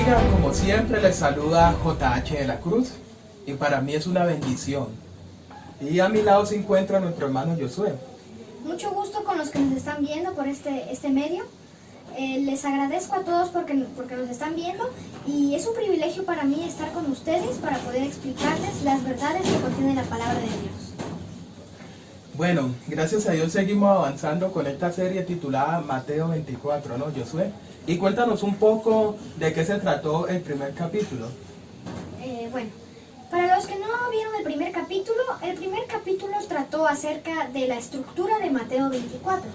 familia, como siempre les saluda JH de la Cruz y para mí es una bendición. Y a mi lado se encuentra nuestro hermano Josué. Mucho gusto con los que nos están viendo por este medio. Les agradezco a todos porque nos están viendo y es un privilegio para mí estar con ustedes para poder explicarles las verdades que contiene la palabra de Dios. Bueno, gracias a Dios seguimos avanzando con esta serie titulada Mateo 24, ¿no, Josué? Y cuéntanos un poco de qué se trató el primer capítulo. Bueno, para los que no vieron el primer capítulo trató acerca de la estructura de Mateo 24.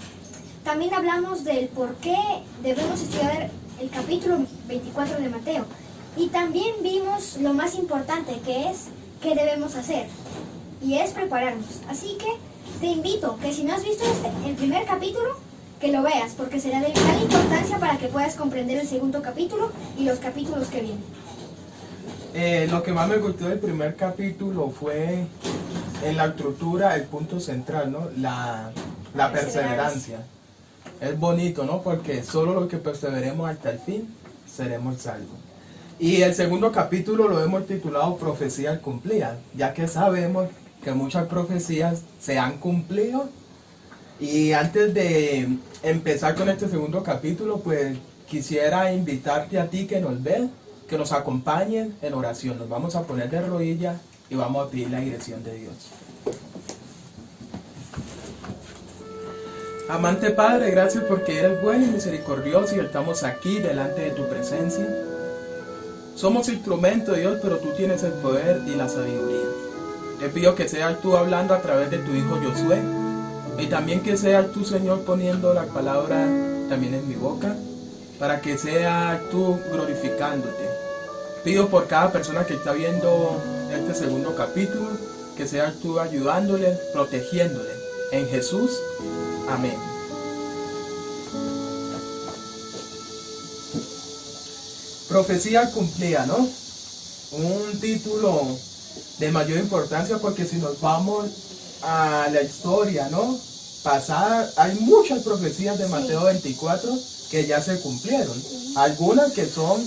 También hablamos del por qué debemos estudiar el capítulo 24 de Mateo. Y también vimos lo más importante, que es qué debemos hacer. Y es prepararnos. Así que te invito que si no has visto el primer capítulo, que lo veas, porque será de vital importancia para que puedas comprender el segundo capítulo y los capítulos que vienen. Lo que más me gustó del primer capítulo fue en la estructura, el punto central, ¿no? La perseverancia. Es bonito, ¿no? Porque solo los que perseveremos hasta el fin seremos salvos. Y el segundo capítulo lo hemos titulado Profecías cumplidas, ya que sabemos que muchas profecías se han cumplido. Y antes de empezar con este segundo capítulo, pues quisiera invitarte a ti que nos ves, que nos acompañes en oración. Nos vamos a poner de rodillas y vamos a pedir la dirección de Dios. Amante Padre, gracias porque eres bueno y misericordioso y estamos aquí delante de tu presencia. Somos instrumentos, Dios, pero tú tienes el poder y la sabiduría. Te pido que seas tú hablando a través de tu hijo Josué y también que seas tú, Señor, poniendo la palabra también en mi boca para que seas tú glorificándote. Pido por cada persona que está viendo este segundo capítulo que seas tú ayudándole, protegiéndole. En Jesús. Amén. Profecía cumplida, ¿no? Un título de mayor importancia porque si nos vamos a la historia, ¿no? Pasada, hay muchas profecías de Mateo 24 que ya se cumplieron. Algunas que son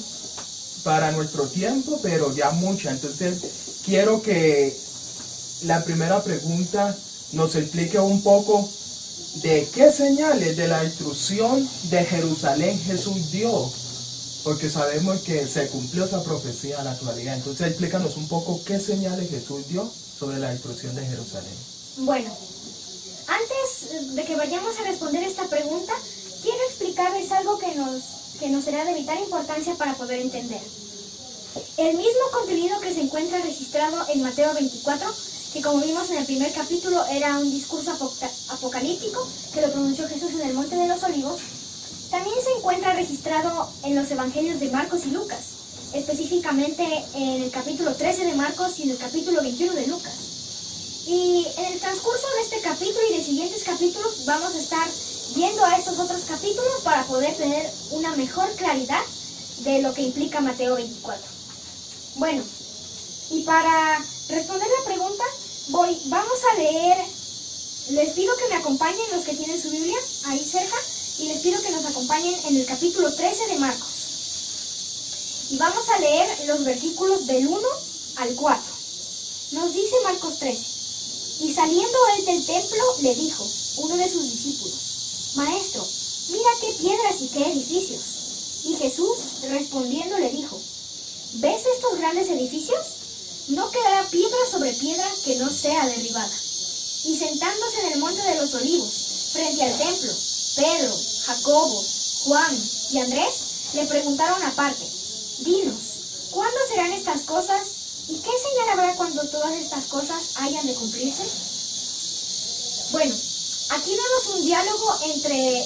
para nuestro tiempo, pero ya muchas. Entonces, quiero que la primera pregunta nos explique un poco de qué señales de la destrucción de Jerusalén Jesús dio, porque sabemos que se cumplió esa profecía en la actualidad. Entonces explícanos un poco qué señales Jesús dio sobre la destrucción de Jerusalén. Bueno, antes de que vayamos a responder esta pregunta, quiero explicarles algo que nos será de vital importancia para poder entender. El mismo contenido que se encuentra registrado en Mateo 24, que como vimos en el primer capítulo era un discurso apocalíptico que lo pronunció Jesús en el Monte de los Olivos, también se encuentra registrado en los evangelios de Marcos y Lucas, específicamente en el capítulo 13 de Marcos y en el capítulo 21 de Lucas. Y en el transcurso de este capítulo y de siguientes capítulos vamos a estar viendo a estos otros capítulos para poder tener una mejor claridad de lo que implica Mateo 24. Bueno, y para responder la pregunta, vamos a leer, les pido que me acompañen los que tienen su Biblia ahí cerca, y les pido que nos acompañen en el capítulo 13 de Marcos. Y vamos a leer los versículos del 1 al 4. Nos dice Marcos 13, y saliendo él del templo le dijo, uno de sus discípulos, Maestro, mira qué piedras y qué edificios. Y Jesús respondiendo le dijo, ¿ves estos grandes edificios? No quedará piedra sobre piedra que no sea derribada. Y sentándose en el monte de los olivos, frente al templo, Pedro, Jacobo, Juan y Andrés le preguntaron aparte, dinos, ¿cuándo serán estas cosas? ¿Y qué señal habrá cuando todas estas cosas hayan de cumplirse? Bueno, aquí vemos un diálogo entre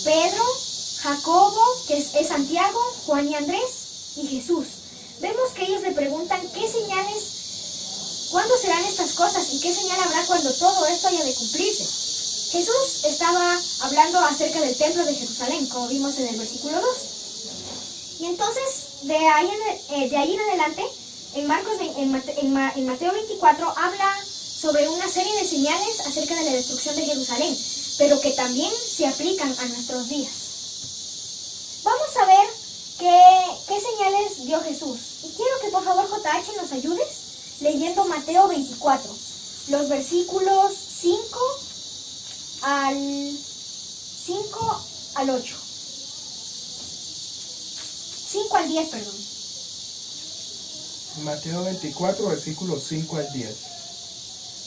Pedro, Jacobo, que es Santiago, Juan y Andrés, y Jesús. Vemos que ellos le preguntan qué señales, cuándo serán estas cosas y qué señal habrá cuando todo esto haya de cumplirse. Jesús estaba hablando acerca del templo de Jerusalén, como vimos en el versículo 2. Y entonces, de ahí en adelante, en Mateo 24 habla sobre una serie de señales acerca de la destrucción de Jerusalén, pero que también se aplican a nuestros días. Vamos a ver que ¿qué señales dio Jesús? Y quiero que por favor JH nos ayudes leyendo Mateo 24, los versículos 5 al 8. 5 al 10, perdón. Mateo 24, versículos 5 al 10.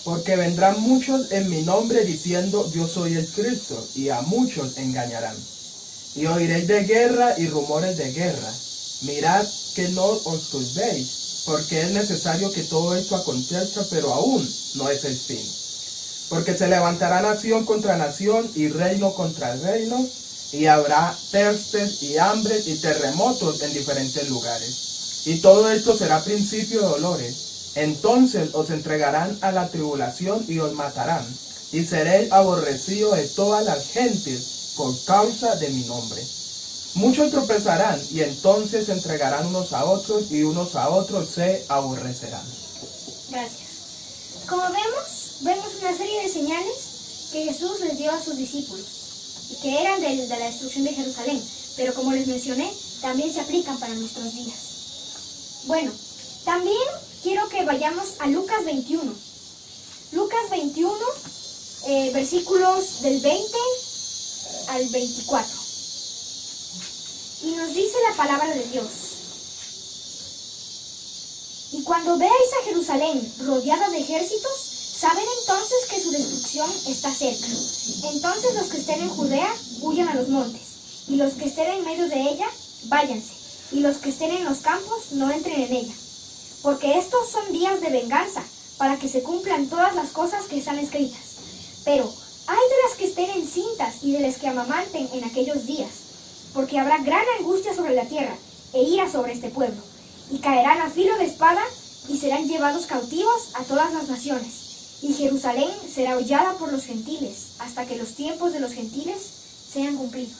Porque vendrán muchos en mi nombre diciendo yo soy el Cristo, y a muchos engañarán. Y oiréis de guerra y rumores de guerra. Mirad que no os turbéis, porque es necesario que todo esto acontezca, pero aún no es el fin. Porque se levantará nación contra nación y reino contra reino, y habrá pestes y hambres y terremotos en diferentes lugares. Y todo esto será principio de dolores. Entonces os entregarán a la tribulación y os matarán, y seréis aborrecidos de todas las gentes por causa de mi nombre. Muchos tropezarán y entonces se entregarán unos a otros y unos a otros se aborrecerán. Gracias. Como vemos una serie de señales que Jesús les dio a sus discípulos y que eran de la destrucción de Jerusalén, pero como les mencioné, también se aplican para nuestros días. Bueno, también quiero que vayamos a Lucas 21. Lucas 21, versículos del 20 al 24. Y nos dice la palabra de Dios. Y cuando veáis a Jerusalén rodeada de ejércitos, sabed entonces que su destrucción está cerca. Entonces los que estén en Judea, huyan a los montes, y los que estén en medio de ella, váyanse, y los que estén en los campos, no entren en ella. Porque estos son días de venganza, para que se cumplan todas las cosas que están escritas. Pero ay de las que estén encintas y de las que amamanten en aquellos días, porque habrá gran angustia sobre la tierra, e ira sobre este pueblo, y caerán a filo de espada, y serán llevados cautivos a todas las naciones, y Jerusalén será hollada por los gentiles, hasta que los tiempos de los gentiles sean cumplidos.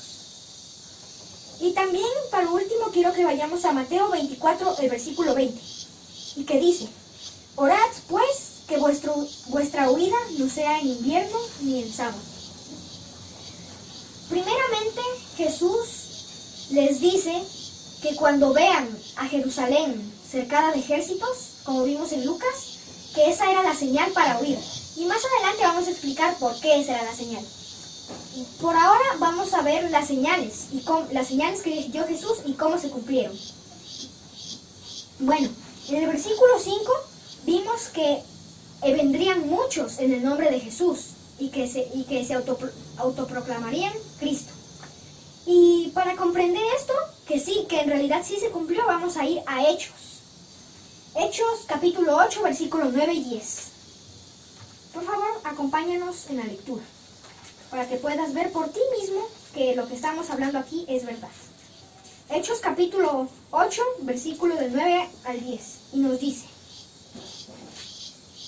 Y también, para último, quiero que vayamos a Mateo 24, el versículo 20, y que dice: orad, pues, que vuestra huida no sea en invierno ni en sábado. Primeramente, Jesús les dice que cuando vean a Jerusalén cercada de ejércitos, como vimos en Lucas, que esa era la señal para huir. Y más adelante vamos a explicar por qué esa era la señal. Por ahora vamos a ver las señales que dio Jesús y cómo se cumplieron. Bueno, en el versículo 5 vimos que vendrían muchos en el nombre de Jesús y que se autoproclamarían Cristo. Y para comprender esto, que en realidad sí se cumplió, vamos a ir a Hechos. Hechos capítulo 8, versículos 9 y 10. Por favor, acompáñanos en la lectura, para que puedas ver por ti mismo que lo que estamos hablando aquí es verdad. Hechos capítulo 8, versículo del 9 al 10, y nos dice: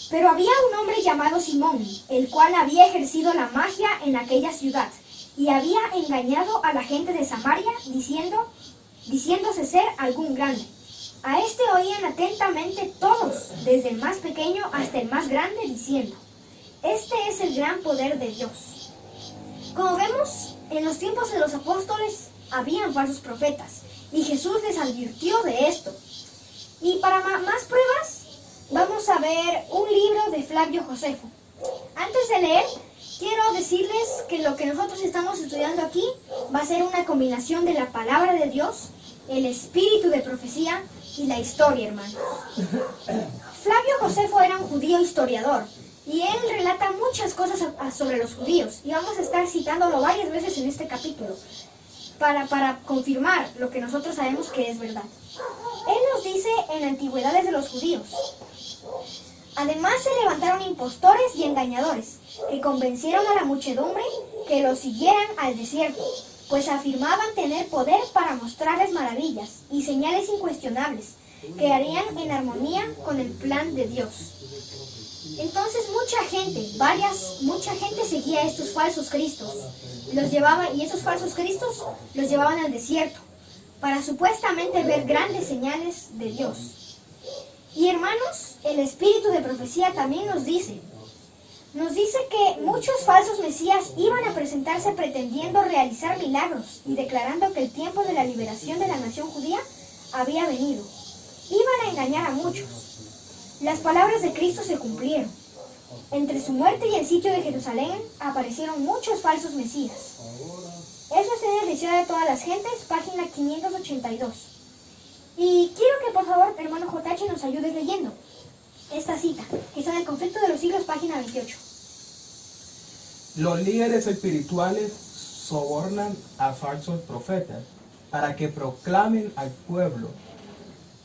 pero había un hombre llamado Simón, el cual había ejercido la magia en aquella ciudad, y había engañado a la gente de Samaria, diciéndose ser algún grande. A este oían atentamente todos, desde el más pequeño hasta el más grande, diciendo: este es el gran poder de Dios. Como vemos, en los tiempos de los apóstoles habían falsos profetas, y Jesús les advirtió de esto. Y para más pruebas, vamos a ver un libro de Flavio Josefo. Antes de leer, quiero decirles que lo que nosotros estamos estudiando aquí va a ser una combinación de la palabra de Dios, el espíritu de profecía y la historia, hermanos. Flavio Josefo era un judío historiador, y él relata muchas cosas sobre los judíos, y vamos a estar citándolo varias veces en este capítulo, para confirmar lo que nosotros sabemos que es verdad. Él nos dice en Antigüedades de los Judíos: además se levantaron impostores y engañadores, que convencieron a la muchedumbre que los siguieran al desierto, pues afirmaban tener poder para mostrarles maravillas y señales incuestionables, que harían en armonía con el plan de Dios. Entonces mucha gente seguía a estos falsos cristos, y esos falsos cristos los llevaban al desierto, para supuestamente ver grandes señales de Dios. Y hermanos, el espíritu de profecía también nos dice que muchos falsos mesías iban a presentarse pretendiendo realizar milagros y declarando que el tiempo de la liberación de la nación judía había venido. Iban a engañar a muchos. Las palabras de Cristo se cumplieron. Entre su muerte y el sitio de Jerusalén aparecieron muchos falsos mesías. Eso está en el Deseo de todas las gentes, página 582. Y quiero que por favor, hermano Jotachi, nos ayudes leyendo esta cita, que está en el Conflicto de los Siglos, página 28. Los líderes espirituales sobornan a falsos profetas para que proclamen al pueblo.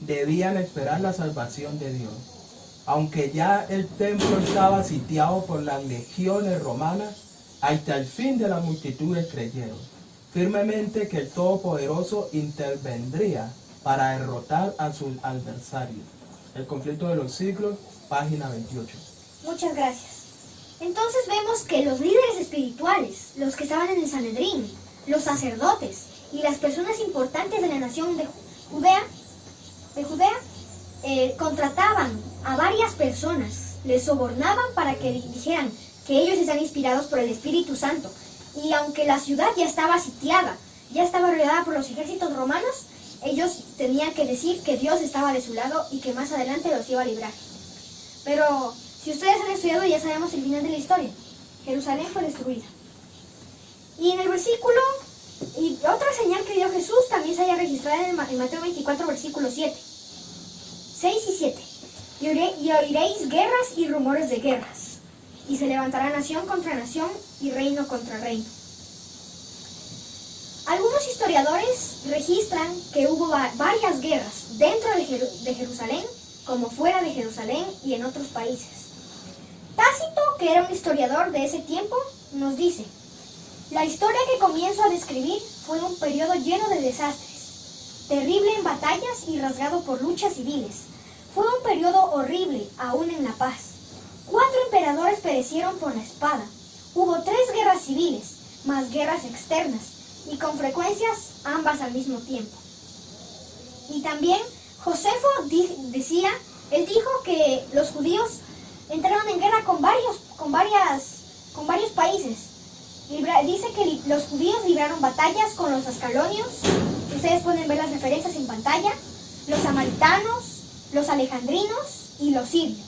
Debían esperar la salvación de Dios. Aunque ya el templo estaba sitiado por las legiones romanas, hasta el fin de las multitudes creyeron firmemente que el Todopoderoso intervendría para derrotar a sus adversarios. El Conflicto de los Siglos, página 28. Muchas gracias. Entonces vemos que los líderes espirituales, los que estaban en el Sanedrín, los sacerdotes y las personas importantes de la nación de Judea, contrataban a varias personas, les sobornaban para que dijeran que ellos están inspirados por el Espíritu Santo. Y aunque la ciudad ya estaba sitiada, ya estaba rodeada por los ejércitos romanos, ellos tenían que decir que Dios estaba de su lado y que más adelante los iba a librar. Pero si ustedes han estudiado, ya sabemos el final de la historia. Jerusalén fue destruida. Y en el versículo, y otra señal que dio Jesús también se haya registrado en Mateo 24, versículo 7. 6 y 7. Y oiréis guerras y rumores de guerras. Y se levantará nación contra nación y reino contra reino. Algunos historiadores registran que hubo varias guerras dentro de Jerusalén, como fuera de Jerusalén y en otros países. Tácito, que era un historiador de ese tiempo, nos dice: la historia que comienzo a describir fue un periodo lleno de desastres, terrible en batallas y rasgado por luchas civiles. Fue un periodo horrible, aún en la paz. 4 emperadores perecieron por la espada. Hubo 3 guerras civiles, más guerras externas, y con frecuencias ambas al mismo tiempo. Y también Josefo dijo que los judíos entraron en guerra con varios países. Dice que los judíos libraron batallas con los ascalonios, ustedes pueden ver las referencias en pantalla, los samaritanos, los alejandrinos y los sirios.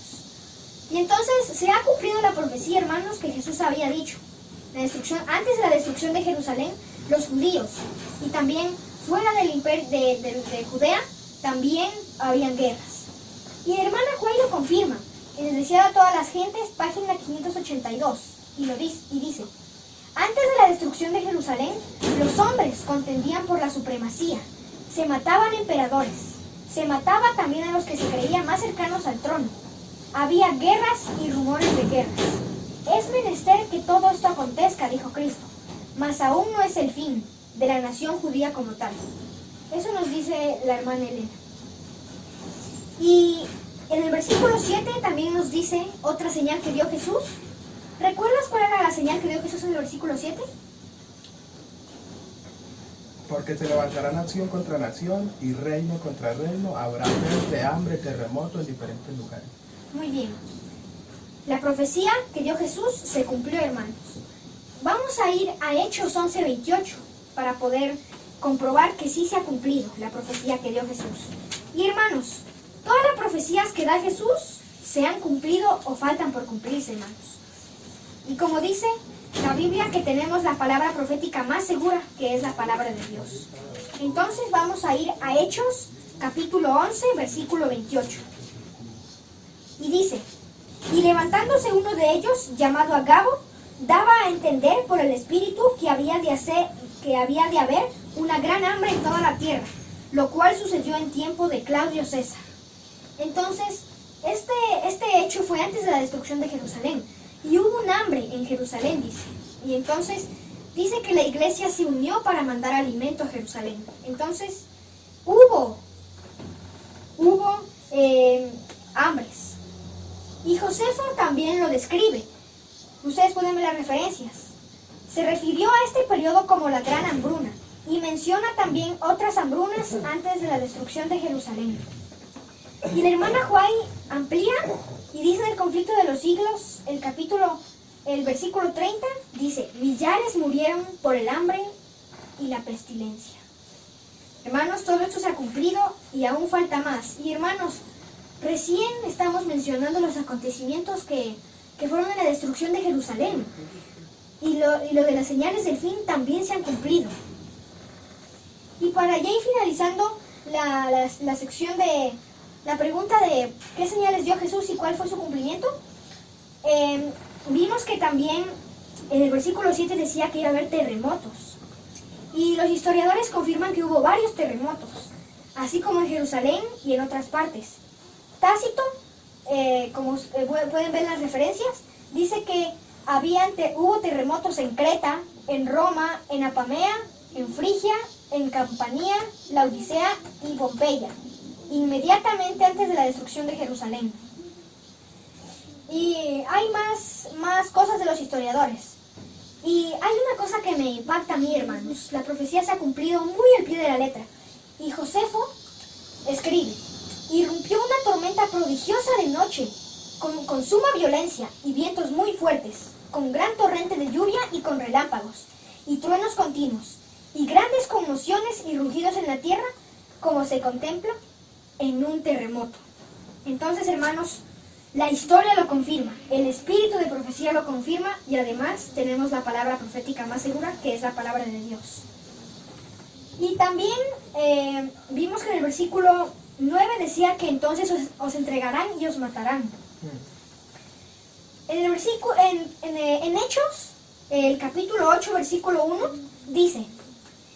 Y entonces se ha cumplido la profecía, hermanos, que Jesús había dicho. Antes de la destrucción de Jerusalén, los judíos, y también fuera del imperio de Judea, también habían guerras. Y la hermana Juan lo confirma, en el Deseo a todas las gentes, página 582, y dice: antes de la destrucción de Jerusalén, los hombres contendían por la supremacía, se mataban emperadores, se mataba también a los que se creían más cercanos al trono. Había guerras y rumores de guerras. Es menester que todo esto acontezca, dijo Cristo, mas aún no es el fin de la nación judía como tal. Eso nos dice la hermana Elena. Y en el versículo 7 también nos dice otra señal que dio Jesús. ¿Recuerdas cuál era la señal que dio Jesús en el versículo 7? Porque se levantará nación contra nación y reino contra reino. Habrá peste, hambre, terremotos en diferentes lugares. Muy bien. La profecía que dio Jesús se cumplió, hermanos. Vamos a ir a Hechos 11:28 para poder comprobar que sí se ha cumplido la profecía que dio Jesús. Y hermanos, todas las profecías que da Jesús se han cumplido o faltan por cumplirse, hermanos. Y como dice la Biblia, que tenemos la palabra profética más segura, que es la palabra de Dios. Entonces vamos a ir a Hechos capítulo 11, versículo 28. Y dice: y levantándose uno de ellos, llamado Agabo, daba a entender por el Espíritu que había de haber una gran hambre en toda la tierra, lo cual sucedió en tiempo de Claudio César. Entonces, este hecho fue antes de la destrucción de Jerusalén, y hubo un hambre en Jerusalén, dice. Y entonces dice que la iglesia se unió para mandar alimento a Jerusalén. Entonces, hubo hambres. Y Josefo también lo describe. Ustedes pueden ver las referencias. Se refirió a este periodo como la gran hambruna y menciona también otras hambrunas antes de la destrucción de Jerusalén. Y la hermana Juay amplía y dice en el Conflicto de los Siglos, el versículo 30, dice: millares murieron por el hambre y la pestilencia. Hermanos, todo esto se ha cumplido y aún falta más. Y hermanos, recién estamos mencionando los acontecimientos que fueron en la destrucción de Jerusalén. Y lo de las señales del fin también se han cumplido. Y para ya ir finalizando la sección de la pregunta de qué señales dio Jesús y cuál fue su cumplimiento, vimos que también en el versículo 7 decía que iba a haber terremotos. Y los historiadores confirman que hubo varios terremotos, así como en Jerusalén y en otras partes. Tácito, como pueden ver en las referencias, dice que hubo terremotos en Creta, en Roma, en Apamea, en Frigia, en Campania, Laodicea y Pompeya, inmediatamente antes de la destrucción de Jerusalén. Y hay más cosas de los historiadores. Y hay una cosa que me impacta a mí, hermanos. La profecía se ha cumplido muy al pie de la letra. Y Josefo escribe: irrumpió una tormenta prodigiosa de noche, con suma violencia y vientos muy fuertes, con gran torrente de lluvia y con relámpagos, y truenos continuos, y grandes conmociones y rugidos en la tierra, como se contempla en un terremoto. Entonces, hermanos, la historia lo confirma, el espíritu de profecía lo confirma, y además tenemos la palabra profética más segura, que es la palabra de Dios. Y también vimos que en el versículo 9 decía que entonces os entregarán y os matarán. En el versículo, en Hechos, el capítulo 8, versículo 1, dice: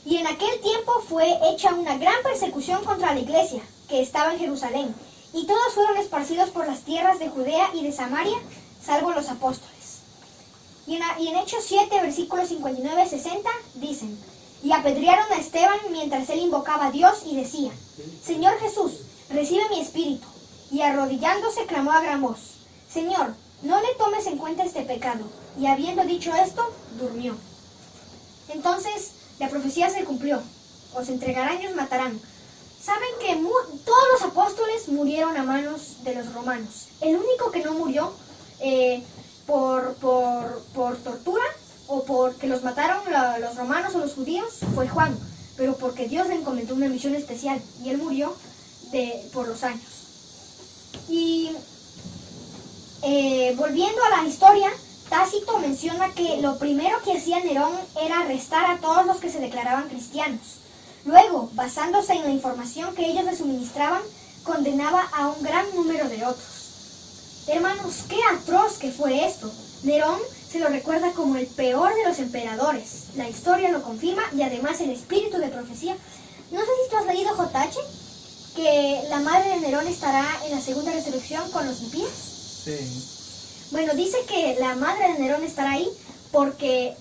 y en aquel tiempo fue hecha una gran persecución contra la iglesia que estaba en Jerusalén, y todos fueron esparcidos por las tierras de Judea y de Samaria, salvo los apóstoles. Y en Hechos 7, versículos 59-60, dicen: y apedrearon a Esteban mientras él invocaba a Dios y decía: Señor Jesús, recibe mi espíritu. Y arrodillándose clamó a gran voz: Señor, no le tomes en cuenta este pecado. Y habiendo dicho esto, durmió. Entonces, la profecía se cumplió. Os entregarán y os matarán. Saben que todos los apóstoles murieron a manos de los romanos. El único que no murió por tortura o porque los mataron los romanos o los judíos fue Juan, pero porque Dios le encomendó una misión especial y él murió por los años. Y volviendo a la historia, Tácito menciona que lo primero que hacía Nerón era arrestar a todos los que se declaraban cristianos. Luego, basándose en la información que ellos le suministraban, condenaba a un gran número de otros. Hermanos, qué atroz que fue esto. Nerón se lo recuerda como el peor de los emperadores. La historia lo confirma y además el espíritu de profecía. No sé si tú has leído, JH, que la madre de Nerón estará en la segunda resurrección con los impíos. Sí. Bueno, dice que la madre de Nerón estará ahí porque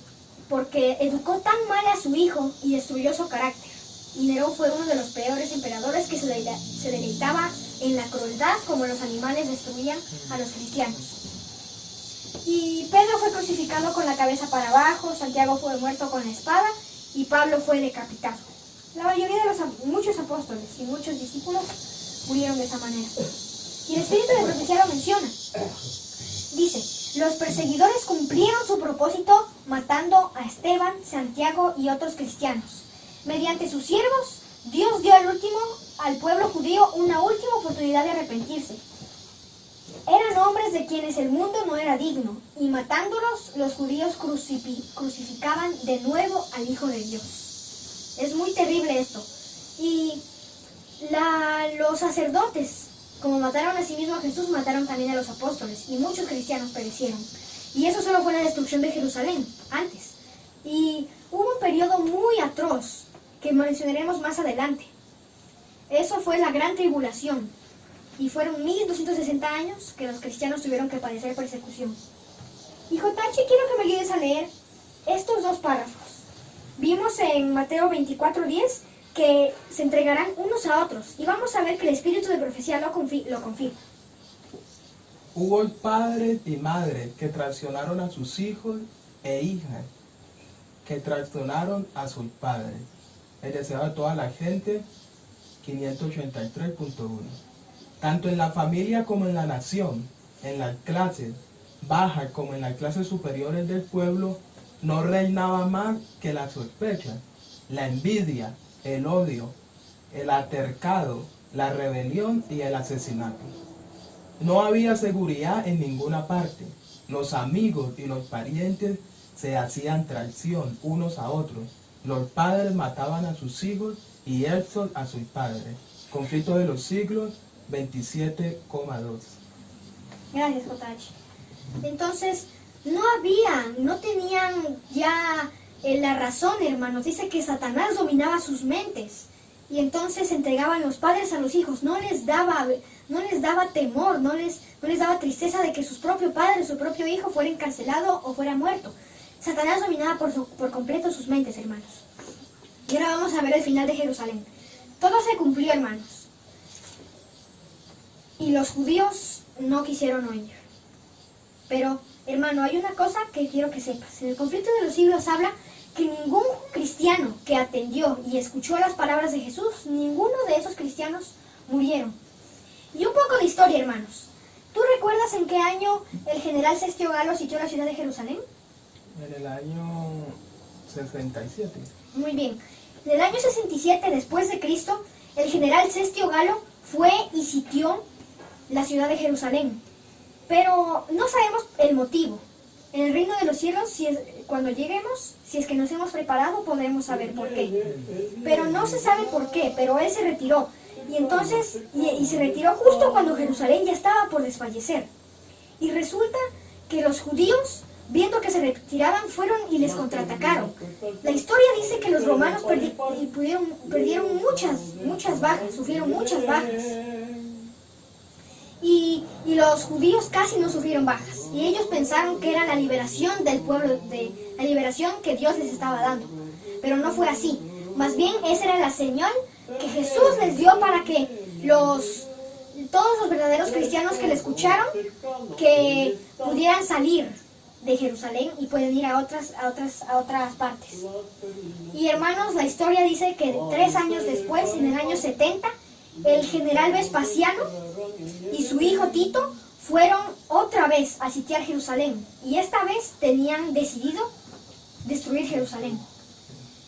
educó tan mal a su hijo y destruyó su carácter. Y Nerón fue uno de los peores emperadores que se deleitaba en la crueldad, como los animales destruían a los cristianos. Y Pedro fue crucificado con la cabeza para abajo, Santiago fue muerto con la espada y Pablo fue decapitado. La mayoría de muchos apóstoles y muchos discípulos murieron de esa manera. Y el espíritu de profecía lo menciona. Dice: los perseguidores cumplieron su propósito matando a Esteban, Santiago y otros cristianos. Mediante sus siervos, Dios dio al pueblo judío una última oportunidad de arrepentirse. Eran hombres de quienes el mundo no era digno, y matándolos, los judíos crucificaban de nuevo al Hijo de Dios. Es muy terrible esto. Y los sacerdotes, como mataron a sí mismo a Jesús, mataron también a los apóstoles, y muchos cristianos perecieron. Y eso solo fue la destrucción de Jerusalén, antes. Y hubo un periodo muy atroz, que mencionaremos más adelante. Eso fue la gran tribulación, y fueron 1260 años que los cristianos tuvieron que padecer persecución. Y JH, quiero que me ayudes a leer estos dos párrafos. Vimos en Mateo 24:10 que se entregarán unos a otros, y vamos a ver que el espíritu de profecía lo confirma. Hubo padres y madres que traicionaron a sus hijos e hijas, que traicionaron a sus padres. El deseo de toda la gente, 583.1. Tanto en la familia como en la nación, en las clases bajas como en las clases superiores del pueblo, no reinaba más que la sospecha, la envidia, el odio, el altercado, la rebelión y el asesinato. No había seguridad en ninguna parte. Los amigos y los parientes se hacían traición unos a otros. Los padres mataban a sus hijos y estos a sus padres. Conflicto de los siglos 27,2. Gracias, JH. Entonces, no tenían ya la razón, hermanos. Dice que Satanás dominaba sus mentes. Y entonces entregaban los padres a los hijos. No les daba temor, no les daba tristeza de que su propio padre, su propio hijo fuera encarcelado o fuera muerto. Satanás dominaba por completo sus mentes, hermanos. Y ahora vamos a ver el final de Jerusalén. Todo se cumplió, hermanos. Y los judíos no quisieron oír. Pero, hermano, hay una cosa que quiero que sepas. En el conflicto de los siglos habla que ningún cristiano que atendió y escuchó las palabras de Jesús, ninguno de esos cristianos murieron. Y un poco de historia, hermanos. ¿Tú recuerdas en qué año el general Cestio Galo sitió la ciudad de Jerusalén? En el año 67. Muy bien. En el año 67 después de Cristo, el general Cestio Galo fue y sitió la ciudad de Jerusalén. Pero no sabemos el motivo. En el reino de los cielos, cuando lleguemos, si es que nos hemos preparado, podremos saber por qué. Pero no se sabe por qué, pero él se retiró. Y entonces, y se retiró justo cuando Jerusalén ya estaba por desfallecer. Y resulta que los judíos, viendo que se retiraban, fueron y les contraatacaron. La historia dice que los romanos perdieron muchas bajas, sufrieron muchas bajas. Y los judíos casi no sufrieron bajas. Y ellos pensaron que era la liberación del pueblo, la liberación que Dios les estaba dando. Pero no fue así. Más bien esa era la señal que Jesús les dio para que todos los verdaderos cristianos que le escucharon, que pudieran salir de Jerusalén y pueden ir a otras partes. Y hermanos, la historia dice que 3 años después, en el año 70, el general Vespasiano y su hijo Tito fueron otra vez a sitiar Jerusalén. Y esta vez tenían decidido destruir Jerusalén.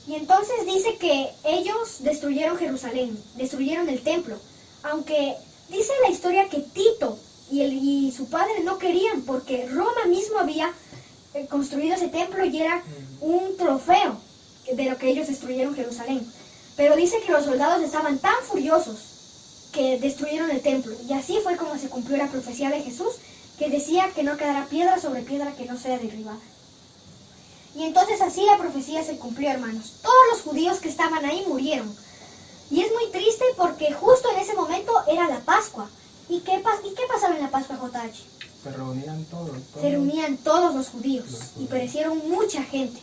Y entonces dice que ellos destruyeron Jerusalén, destruyeron el templo. Aunque dice la historia que Tito y su padre no querían, porque Roma mismo había construido ese templo y era un trofeo de lo que ellos destruyeron Jerusalén. Pero dice que los soldados estaban tan furiosos que destruyeron el templo. Y así fue como se cumplió la profecía de Jesús, que decía que no quedará piedra sobre piedra que no sea derribada. Y entonces así la profecía se cumplió, hermanos. Todos los judíos que estaban ahí murieron. Y es muy triste porque justo en ese momento era la Pascua. ¿Y qué pasaba en la Pascua, JH? Se reunían todos. Se reunían todos los judíos y perecieron mucha gente.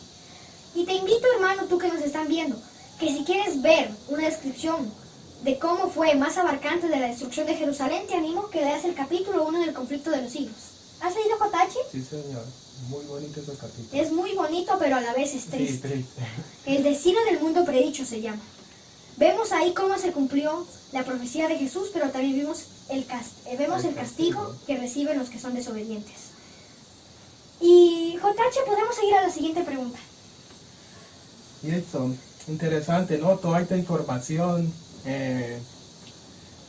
Y te invito, hermano, tú que nos están viendo, que si quieres ver una descripción de cómo fue más abarcante de la destrucción de Jerusalén, te animo que leas el capítulo 1 del conflicto de los siglos. ¿Has leído, JH? Sí, señor. Muy bonito ese capítulo. Es muy bonito, pero a la vez es triste. Sí, triste. El destino del mundo predicho se llama. Vemos ahí cómo se cumplió la profecía de Jesús, pero también vemos el castigo que reciben los que son desobedientes. Y JH, podemos seguir a la siguiente pregunta. Y esto, interesante, ¿no? Toda esta información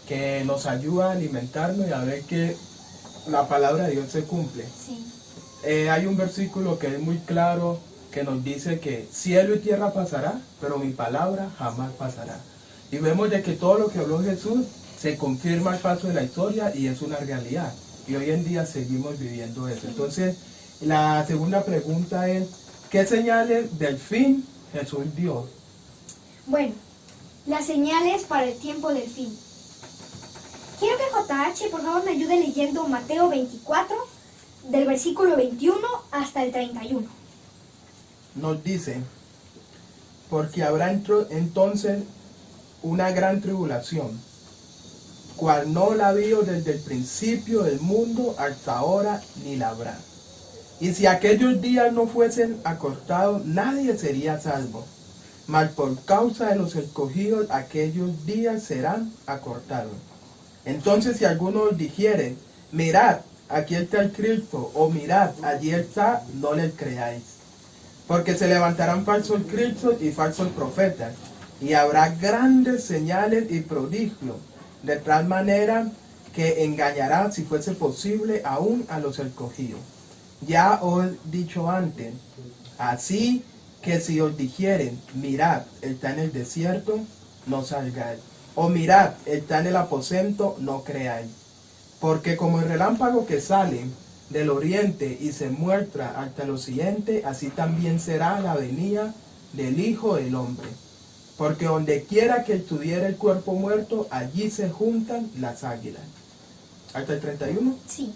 que nos ayuda a alimentarnos y a ver que la palabra de Dios se cumple. Sí. Hay un versículo que es muy claro, que nos dice que cielo y tierra pasará, pero mi palabra jamás pasará. Y vemos de que todo lo que habló Jesús se confirma al paso de la historia y es una realidad. Y hoy en día seguimos viviendo eso. Entonces, la segunda pregunta es, ¿qué señales del fin Jesús dio? Bueno, las señales para el tiempo del fin. Quiero que JH, por favor, me ayude leyendo Mateo 24, del versículo 21 hasta el 31. Nos dice, porque habrá entonces una gran tribulación, cual no la vio desde el principio del mundo hasta ahora, ni la habrá. Y si aquellos días no fuesen acortados, nadie sería salvo. Mas por causa de los escogidos, aquellos días serán acortados. Entonces si alguno os dijere, mirad, aquí está el Cristo, o mirad, allí está, no les creáis. Porque se levantarán falsos cristos y falsos profetas, y habrá grandes señales y prodigios, de tal manera que engañará, si fuese posible, aún a los escogidos. Ya os he dicho antes, así que si os dijeren, mirad, está en el desierto, no salgáis, o mirad, está en el aposento, no creáis. Porque como el relámpago que sale del oriente y se muestra hasta el occidente, así también será la venida del Hijo del Hombre. Porque donde quiera que estuviera el cuerpo muerto, allí se juntan las águilas. ¿Hasta el 31? Sí.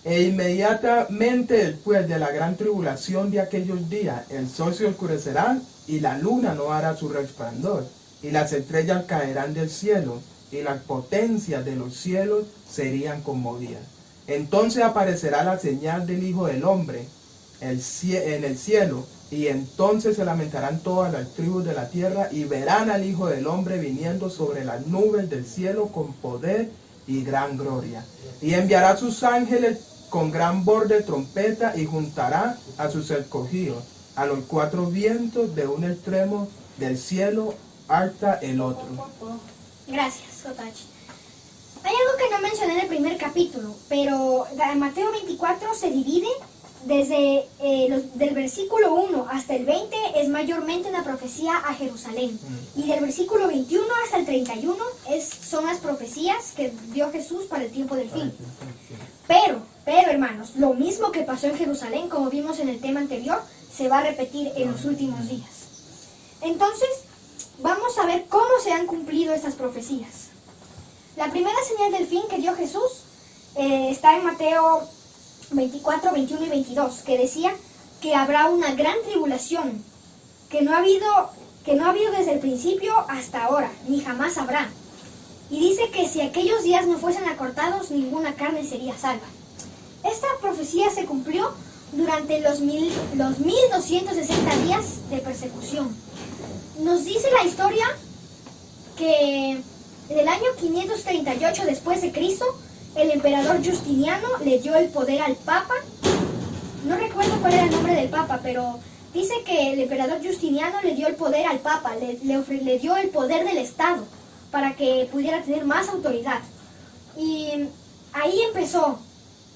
E inmediatamente después de la gran tribulación de aquellos días, el sol se oscurecerá y la luna no hará su resplandor, y las estrellas caerán del cielo, y las potencias de los cielos serían conmovidas. Entonces aparecerá la señal del Hijo del Hombre en el cielo, y entonces se lamentarán todas las tribus de la tierra, y verán al Hijo del Hombre viniendo sobre las nubes del cielo con poder y gran gloria. Y enviará sus ángeles con gran voz de trompeta, y juntará a sus escogidos a los cuatro vientos de un extremo del cielo hasta el otro. Gracias, Kotachi. Hay algo que no mencioné en el primer capítulo, pero Mateo 24 se divide desde del versículo 1 hasta el 20, es mayormente una profecía a Jerusalén. Y del versículo 21 hasta el 31 son las profecías que dio Jesús para el tiempo del fin. Pero, hermanos, lo mismo que pasó en Jerusalén, como vimos en el tema anterior, se va a repetir en los últimos días. Entonces, vamos a ver cómo se han cumplido estas profecías. La primera señal del fin que dio Jesús está en Mateo 24, 21 y 22, que decía que habrá una gran tribulación, que no ha habido desde el principio hasta ahora, ni jamás habrá. Y dice que si aquellos días no fuesen acortados, ninguna carne sería salva. Esta profecía se cumplió durante los 1260 días de persecución. Nos dice la historia que en el año 538 después de Cristo, el emperador Justiniano le dio el poder al Papa. No recuerdo cuál era el nombre del Papa, pero dice que el emperador Justiniano le dio el poder al Papa, le dio el poder del Estado para que pudiera tener más autoridad. Y ahí empezó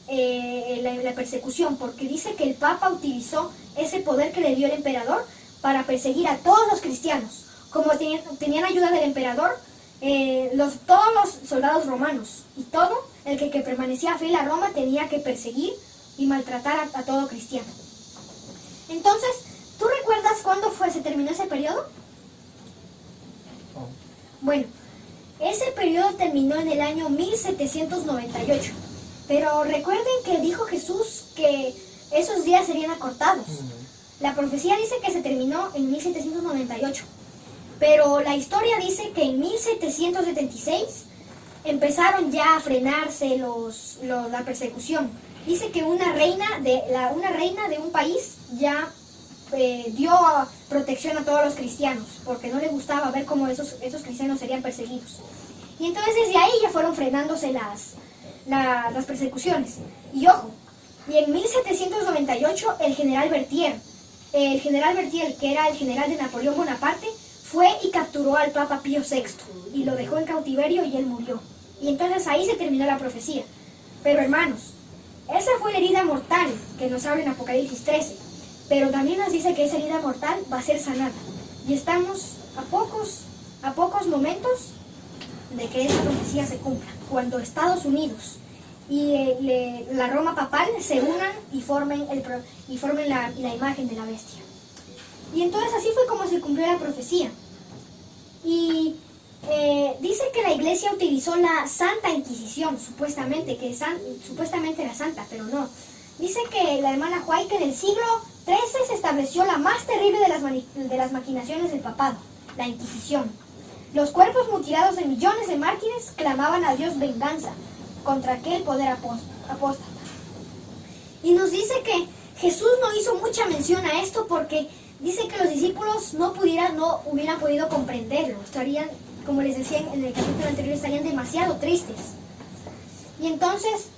la persecución, porque dice que el Papa utilizó ese poder que le dio el emperador para perseguir a todos los cristianos. Como tenían ayuda del emperador, todos los soldados romanos y todo el que permanecía fiel a Roma tenía que perseguir y maltratar a todo cristiano. Entonces, ¿tú recuerdas cuándo se terminó ese periodo? Bueno, ese periodo terminó en el año 1798. Pero recuerden que dijo Jesús que esos días serían acortados. La profecía dice que se terminó en 1798. Pero la historia dice que en 1776 empezaron ya a frenarse la persecución. Dice que una reina de un país ya dio protección a todos los cristianos, porque no le gustaba ver cómo esos cristianos serían perseguidos. Y entonces desde ahí ya fueron frenándose las persecuciones. Y ojo, y en 1798 el general Berthier, que era el general de Napoleón Bonaparte, fue y capturó al Papa Pío VI y lo dejó en cautiverio y él murió. Y entonces ahí se terminó la profecía. Pero hermanos, esa fue la herida mortal que nos habla en Apocalipsis 13. Pero también nos dice que esa herida mortal va a ser sanada. Y estamos a pocos momentos de que esa profecía se cumpla. Cuando Estados Unidos y la Roma papal se unan y formen la imagen de la bestia. Y entonces así fue como se cumplió la profecía. Y dice que la iglesia utilizó la Santa Inquisición, supuestamente era santa, pero no. Dice que la hermana White, que en el siglo XIII se estableció la más terrible de las maquinaciones del papado, la Inquisición. Los cuerpos mutilados de millones de mártires clamaban a Dios venganza contra aquel poder apóstata. Y nos dice que Jesús no hizo mucha mención a esto porque dice que los discípulos no hubieran podido comprenderlo. Estarían, como les decía en el capítulo anterior, estarían demasiado tristes. Y entonces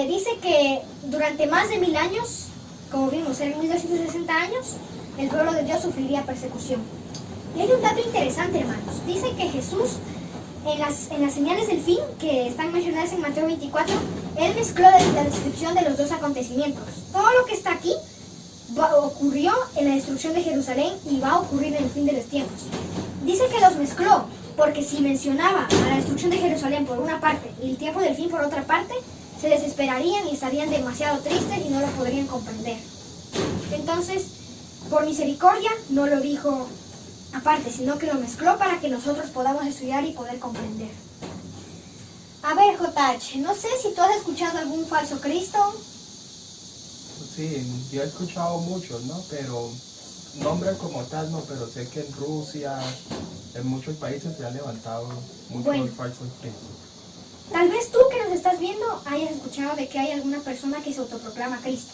dice que durante más de 1000 años, como vimos, eran 1260 años, el pueblo de Dios sufriría persecución. Y hay un dato interesante, hermanos. Dice que Jesús, en las señales del fin, que están mencionadas en Mateo 24, Él mezcló la descripción de los dos acontecimientos. Todo lo que está aquí ocurrió en la destrucción de Jerusalén y va a ocurrir en el fin de los tiempos. Dice que los mezcló, porque si mencionaba a la destrucción de Jerusalén por una parte y el tiempo del fin por otra parte, se desesperarían y estarían demasiado tristes y no lo podrían comprender. Entonces, por misericordia, no lo dijo aparte, sino que lo mezcló para que nosotros podamos estudiar y poder comprender. A ver, JH, no sé si tú has escuchado algún falso Cristo. Sí, yo he escuchado muchos, ¿no? Pero nombres como tal no, pero sé que en Rusia, en muchos países se han levantado muchos falsos cristos. Tal vez tú que nos estás viendo hayas escuchado de que hay alguna persona que se autoproclama Cristo.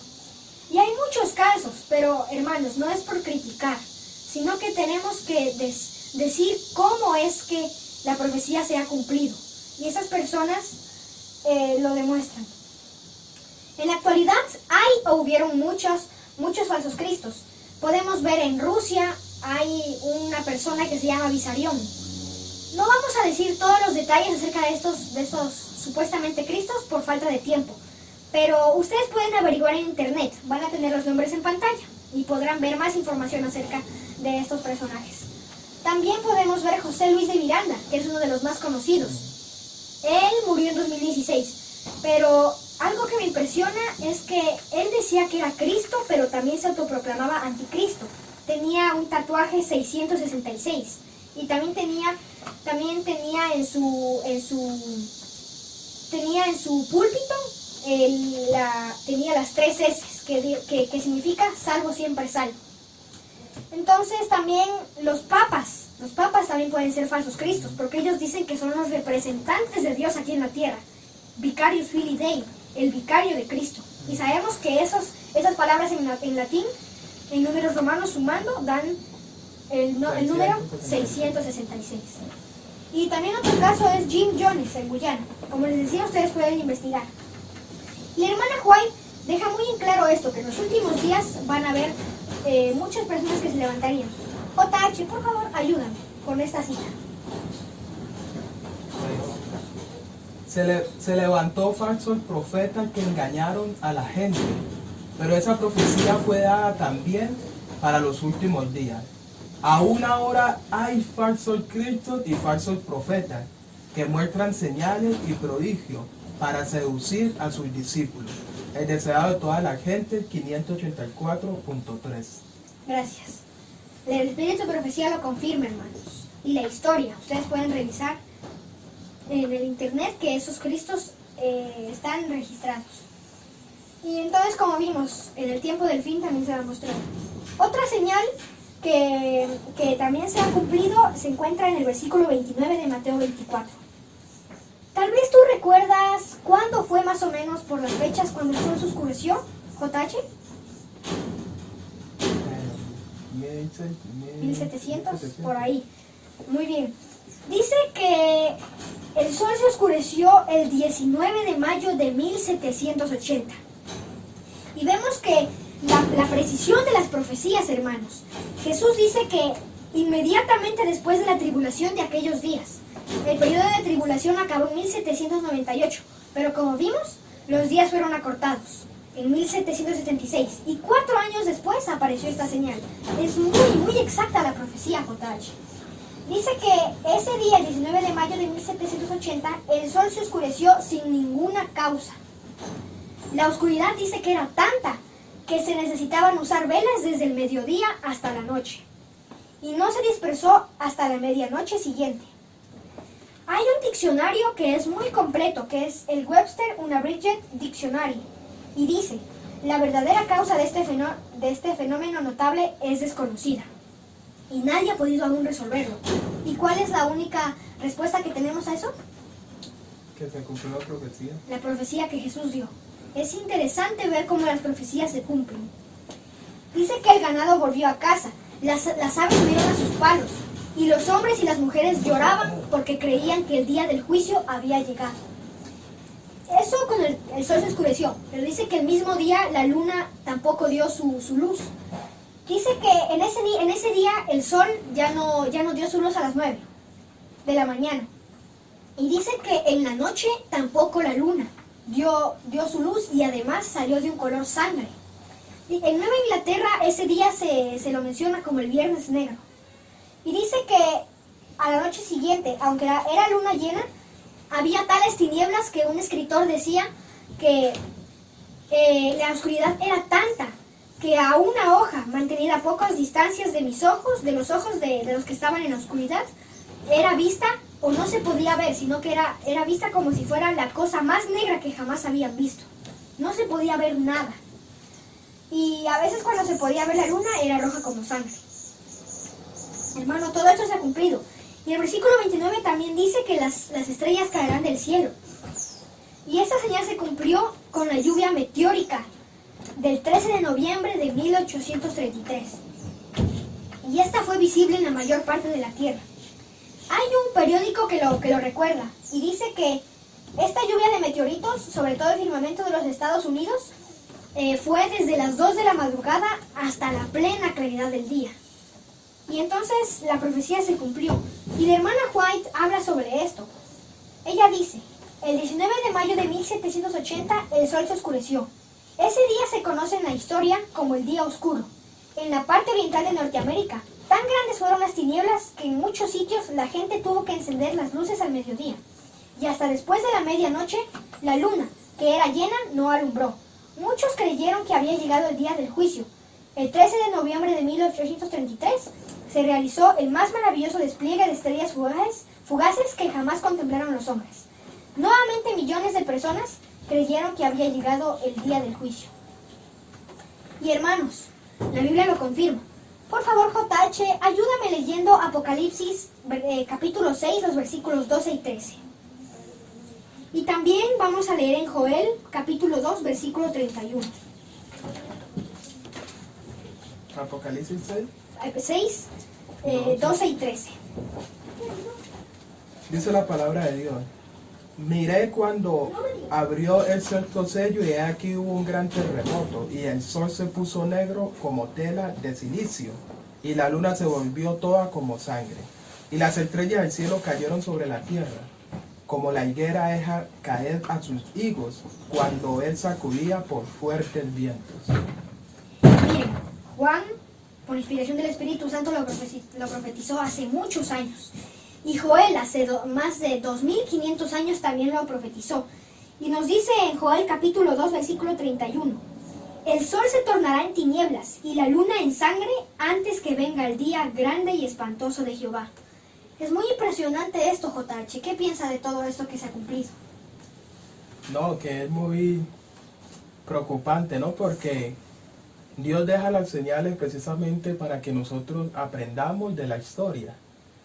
Y hay muchos casos, pero hermanos, no es por criticar, sino que tenemos que decir cómo es que la profecía se ha cumplido. Y esas personas lo demuestran. En la actualidad hay o hubieron muchos falsos cristos. Podemos ver en Rusia, hay una persona que se llama Visarión. No vamos a decir todos los detalles acerca de estos supuestamente cristos por falta de tiempo. Pero ustedes pueden averiguar en internet, van a tener los nombres en pantalla y podrán ver más información acerca de estos personajes. También podemos ver José Luis de Miranda, que es uno de los más conocidos. Él murió en 2016, pero algo que me impresiona es que él decía que era Cristo, pero también se autoproclamaba anticristo. Tenía un tatuaje 666 y también tenía en su púlpito tenía las 3 S, que significa salvo siempre salvo. Entonces también los papas también pueden ser falsos cristos, porque ellos dicen que son los representantes de Dios aquí en la tierra. Vicarius Filii Dei, el vicario de Cristo. Y sabemos que esas palabras en latín, en números romanos sumando, dan el número 666. Y también otro caso es Jim Jones, en Guyana. Como les decía, ustedes pueden investigar. Y la hermana White deja muy en claro esto, que en los últimos días van a haber muchas personas que se levantarían. JH, por favor, ayúdame con esta cita. Se levantó falsos profetas que engañaron a la gente, pero esa profecía fue dada también para los últimos días. Aún ahora hay falsos cristos y falsos profetas que muestran señales y prodigios para seducir a sus discípulos. El deseado de toda la gente, 584.3. Gracias. El Espíritu de Profecía lo confirma, hermanos. Y la historia, ustedes pueden revisar en el internet que esos cristos están registrados. Y entonces, como vimos, en el tiempo del fin también se va a mostrar. Otra señal que también se ha cumplido se encuentra en el versículo 29 de Mateo 24. Tal vez tú recuerdas cuándo fue más o menos por las fechas cuando el sol se oscureció, JH. 1700, por ahí. Muy bien. Dice que el sol se oscureció el 19 de mayo de 1780. Y vemos que la precisión de las profecías, hermanos. Jesús dice que inmediatamente después de la tribulación de aquellos días. El periodo de tribulación acabó en 1798, pero como vimos, los días fueron acortados en 1776 y 4 años después apareció esta señal. Es muy exacta la profecía, JH. Dice que ese día, el 19 de mayo de 1780, el sol se oscureció sin ninguna causa. La oscuridad dice que era tanta que se necesitaban usar velas desde el mediodía hasta la noche. Y no se dispersó hasta la medianoche siguiente. Hay un diccionario que es muy completo, que es el Webster Unabridged Dictionary. Y dice, la verdadera causa de este fenómeno notable es desconocida. Y nadie ha podido aún resolverlo. ¿Y cuál es la única respuesta que tenemos a eso? Que se cumplió la profecía. La profecía que Jesús dio. Es interesante ver cómo las profecías se cumplen. Dice que el ganado volvió a casa, las aves vieron a sus palos, y los hombres y las mujeres lloraban porque creían que el día del juicio había llegado. Eso con el sol se oscureció, pero dice que el mismo día la luna tampoco dio su luz. Dice que en ese día el sol ya no dio su luz a las 9 de la mañana. Y dice que en la noche tampoco la luna dio su luz y además salió de un color sangre. En Nueva Inglaterra ese día se lo menciona como el Viernes Negro. Y dice que a la noche siguiente, aunque era luna llena, había tales tinieblas que un escritor decía que la oscuridad era tanta que a una hoja mantenida a pocas distancias de mis ojos, de los ojos de los que estaban en la oscuridad, era vista o no se podía ver, sino que era vista como si fuera la cosa más negra que jamás habían visto. No se podía ver nada. Y a veces cuando se podía ver la luna era roja como sangre. Hermano, todo esto se ha cumplido. Y el versículo 29 también dice que las estrellas caerán del cielo. Y esta señal se cumplió con la lluvia meteórica del 13 de noviembre de 1833. Y esta fue visible en la mayor parte de la Tierra. Hay un periódico que lo recuerda y dice que esta lluvia de meteoritos, sobre todo el firmamento de los Estados Unidos, fue desde las 2 de la madrugada hasta la plena claridad del día. Y entonces la profecía se cumplió. Y la hermana White habla sobre esto. Ella dice, el 19 de mayo de 1780 el sol se oscureció. Ese día se conoce en la historia como el Día Oscuro. En la parte oriental de Norteamérica, tan grandes fueron las tinieblas que en muchos sitios la gente tuvo que encender las luces al mediodía. Y hasta después de la medianoche, la luna, que era llena, no alumbró. Muchos creyeron que había llegado el día del juicio. El 13 de noviembre de 1833 se realizó el más maravilloso despliegue de estrellas fugaces que jamás contemplaron los hombres. Nuevamente millones de personas creyeron que había llegado el día del juicio. Y hermanos, la Biblia lo confirma. Por favor, JH, ayúdame leyendo Apocalipsis capítulo 6, los versículos 12 y 13. Y también vamos a leer en Joel capítulo 2, versículo 31. Apocalipsis 6. 6, 12 y 13. Dice la palabra de Dios. Miré cuando abrió el sexto sello y aquí hubo un gran terremoto y el sol se puso negro como tela de silicio y la luna se volvió toda como sangre y las estrellas del cielo cayeron sobre la tierra como la higuera deja caer a sus higos cuando él sacudía por fuertes vientos. Miren, Juan, por inspiración del Espíritu Santo, lo profetizó hace muchos años. Y Joel hace más de 2500 años también lo profetizó. Y nos dice en Joel capítulo 2, versículo 31. El sol se tornará en tinieblas y la luna en sangre antes que venga el día grande y espantoso de Jehová. Es muy impresionante esto, JH. ¿Qué piensa de todo esto que se ha cumplido? No, que es muy preocupante, ¿no? Porque Dios deja las señales precisamente para que nosotros aprendamos de la historia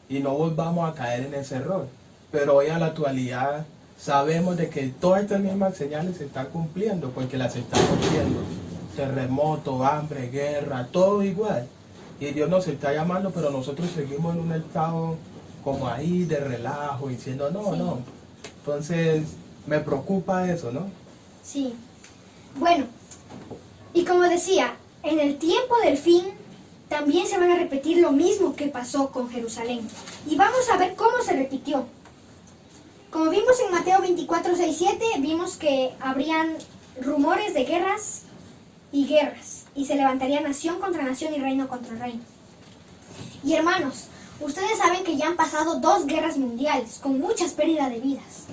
y no volvamos a caer en ese error. Pero hoy a la actualidad sabemos de que todas estas mismas señales se están cumpliendo porque las estamos viendo. Terremoto, hambre, guerra, todo igual. Y Dios nos está llamando, pero nosotros seguimos en un estado como ahí de relajo, diciendo no. Entonces me preocupa eso, ¿no? Sí. Bueno, y como decía, en el tiempo del fin también se van a repetir lo mismo que pasó con Jerusalén. Y vamos a ver cómo se repitió. Como vimos en Mateo 24, 6, 7, vimos que habrían rumores de guerras y guerras. Y se levantaría nación contra nación y reino contra reino. Y hermanos, ustedes saben que ya han pasado 2 guerras mundiales con muchas pérdidas de vidas.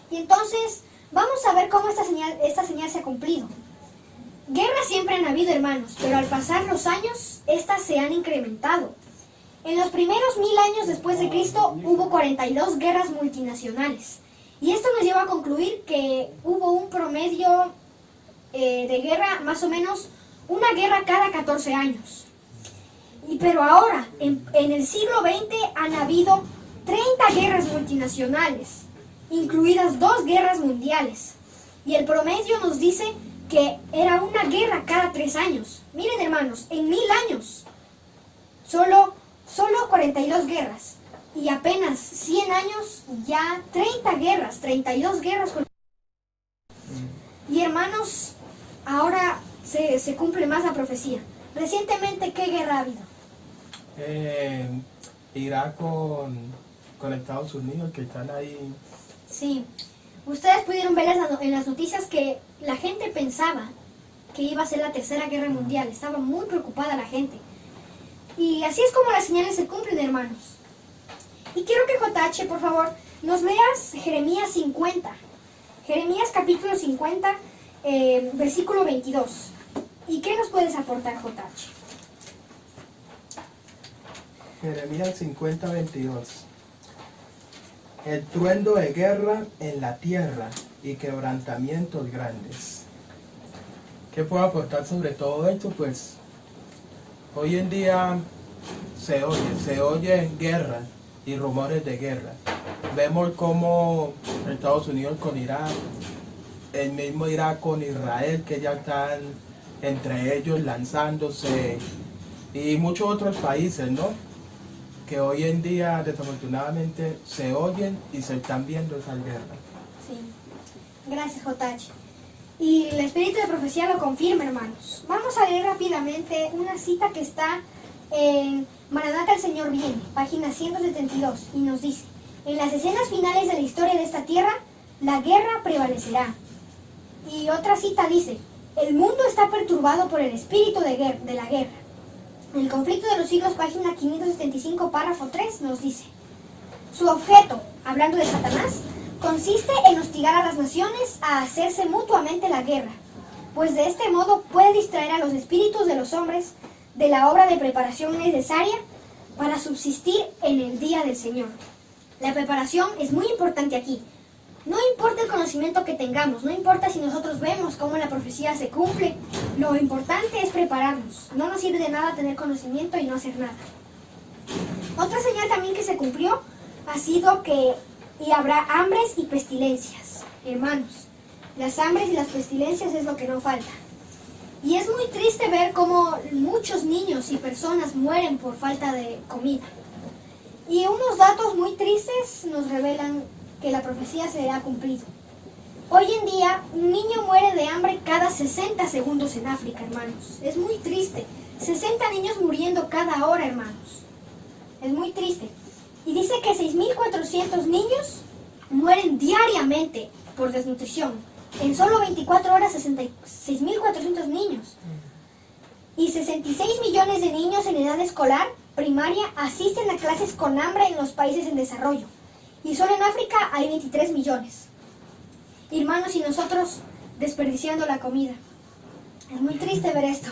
Y entonces vamos a ver cómo esta señal se ha cumplido. Guerras siempre han habido, hermanos, pero al pasar los años, estas se han incrementado. En los primeros 1000 años después de Cristo hubo 42 guerras multinacionales. Y esto nos lleva a concluir que hubo un promedio de guerra, más o menos una guerra cada 14 años. Pero ahora, en el siglo XX, han habido 30 guerras multinacionales, incluidas 2 guerras mundiales. Y el promedio nos dice que era una guerra cada 3 años. Miren, hermanos, en 1000 años, solo 42 guerras. Y apenas 100 años, ya 30 guerras, 32 guerras. Y hermanos, ahora se cumple más la profecía. Recientemente, ¿qué guerra ha habido? Irak con Estados Unidos, que están ahí. Sí. Ustedes pudieron ver en las noticias que la gente pensaba que iba a ser la Tercera Guerra Mundial. Estaba muy preocupada la gente. Y así es como las señales se cumplen, hermanos. Y quiero que JH, por favor, nos leas Jeremías 50. Jeremías capítulo 50, versículo 22. ¿Y qué nos puedes aportar, JH? Jeremías 50, 22. El truendo de guerra en la tierra y quebrantamientos grandes. ¿Qué puedo aportar sobre todo esto? Pues hoy en día se oye guerra y rumores de guerra. Vemos como Estados Unidos con Irak, el mismo Irak con Israel, que ya están entre ellos lanzándose, y muchos otros países, ¿no? Que hoy en día desafortunadamente se oyen y se están viendo esas guerras. Sí. Gracias, JH. Y el espíritu de profecía lo confirma, hermanos. Vamos a leer rápidamente una cita que está en Maranata el Señor viene, página 172, y nos dice: en las escenas finales de la historia de esta tierra, la guerra prevalecerá. Y otra cita dice: el mundo está perturbado por el espíritu de la guerra. En el conflicto de los siglos, página 575, párrafo 3, nos dice: su objeto, hablando de Satanás, consiste en hostigar a las naciones a hacerse mutuamente la guerra, pues de este modo puede distraer a los espíritus de los hombres de la obra de preparación necesaria para subsistir en el día del Señor. La preparación es muy importante aquí. No importa el conocimiento que tengamos, no importa si nosotros vemos cómo la profecía se cumple, lo importante es prepararnos. No nos sirve de nada tener conocimiento y no hacer nada. Otra señal también que se cumplió ha sido que habrá hambres y pestilencias. Hermanos, las hambres y las pestilencias es lo que no falta. Y es muy triste ver cómo muchos niños y personas mueren por falta de comida. Y unos datos muy tristes nos revelan que la profecía se ha cumplido. Hoy en día, un niño muere de hambre cada 60 segundos en África, hermanos. Es muy triste. 60 niños muriendo cada hora, hermanos. Es muy triste. Y dice que 6.400 niños mueren diariamente por desnutrición. En solo 24 horas, 6.400 niños. Y 66 millones de niños en edad escolar primaria asisten a clases con hambre en los países en desarrollo. Y solo en África hay 23 millones. Hermanos, y nosotros desperdiciando la comida. Es muy triste ver esto.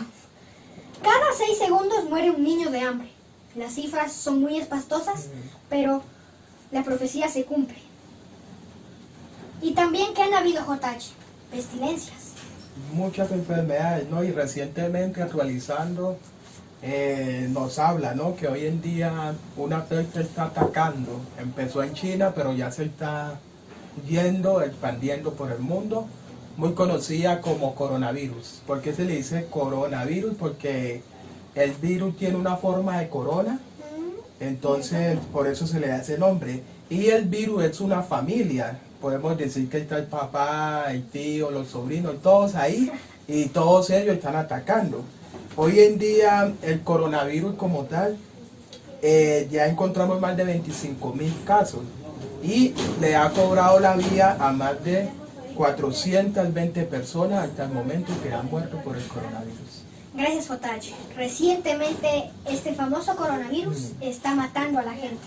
Cada 6 segundos muere un niño de hambre. Las cifras son muy espantosas, pero la profecía se cumple. Y también que han habido, JH, pestilencias. Muchas enfermedades, ¿no? Y recientemente actualizando, nos habla, ¿no? Que hoy en día una peste está atacando. Empezó en China, pero ya se está yendo, expandiendo por el mundo. Muy conocida como coronavirus. ¿Por qué se le dice coronavirus? Porque el virus tiene una forma de corona. Entonces, por eso se le da ese nombre. Y el virus es una familia. Podemos decir que está el papá, el tío, los sobrinos, todos ahí. Y todos ellos están atacando. Hoy en día el coronavirus como tal, ya encontramos más de 25.000 casos y le ha cobrado la vida a más de 420 personas hasta el momento que han muerto por el coronavirus. Gracias, JH. Recientemente este famoso coronavirus está matando a la gente.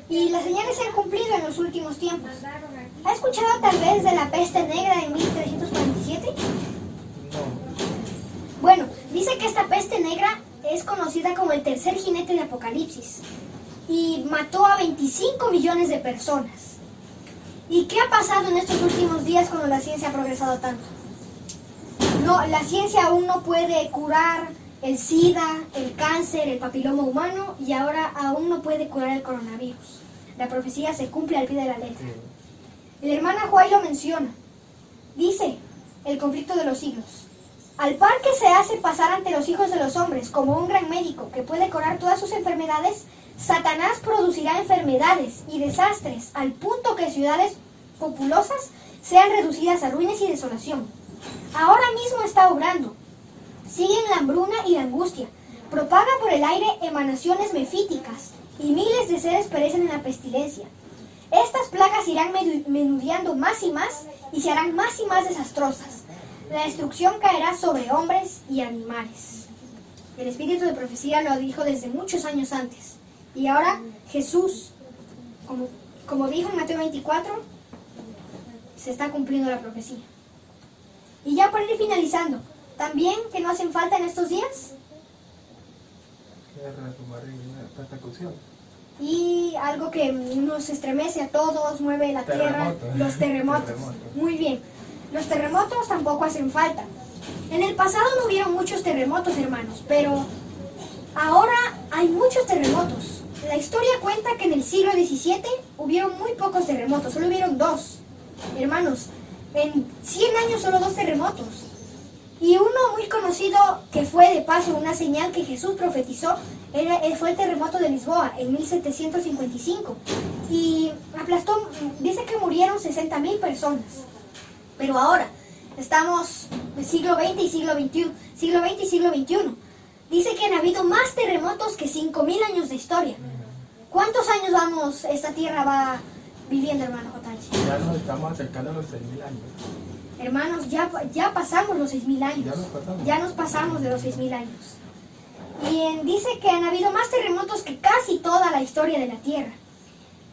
Y las señales se han cumplido en los últimos tiempos. ¿Ha escuchado tal vez de la peste negra en 1347? No. Bueno, dice que esta peste negra es conocida como el tercer jinete de Apocalipsis y mató a 25 millones de personas. ¿Y qué ha pasado en estos últimos días cuando la ciencia ha progresado tanto? No, la ciencia aún no puede curar el SIDA, el cáncer, el papiloma humano y ahora aún no puede curar el coronavirus. La profecía se cumple al pie de la letra. El hermano Juárez lo menciona. Dice, el conflicto de los siglos. Al par que se hace pasar ante los hijos de los hombres como un gran médico que puede curar todas sus enfermedades, Satanás producirá enfermedades y desastres al punto que ciudades populosas sean reducidas a ruinas y desolación. Ahora mismo está obrando. Siguen la hambruna y la angustia. Propaga por el aire emanaciones mefíticas, y miles de seres perecen en la pestilencia. Estas plagas irán menudeando más y se harán más y más desastrosas. La destrucción caerá sobre hombres y animales. El espíritu de profecía lo dijo desde muchos años antes. Y ahora Jesús, como dijo en Mateo 24, se está cumpliendo la profecía. Y ya para ir finalizando, también que no hacen falta en estos días. Persecución. Y algo que nos estremece a todos, mueve la tierra, los terremotos. Muy bien, los terremotos tampoco hacen falta. En el pasado no hubieron muchos terremotos, hermanos, pero ahora hay muchos terremotos. La historia cuenta que en el siglo XVII hubieron muy pocos terremotos, solo hubieron 2. Hermanos, en 100 años solo 2 terremotos. Y uno muy conocido que fue de paso una señal que Jesús profetizó fue el terremoto de Lisboa en 1755. Y aplastó, dice que murieron 60,000 personas. Pero ahora estamos en siglo XX y siglo XXI. Dice que han habido más terremotos que 5,000 años de historia. ¿Cuántos años esta tierra va viviendo, hermano Jotachi? Ya nos estamos acercando a los 6,000 años. Hermanos, ya pasamos los 6,000 años. Ya nos pasamos de los 6,000 años. Y dice que han habido más terremotos que casi toda la historia de la Tierra.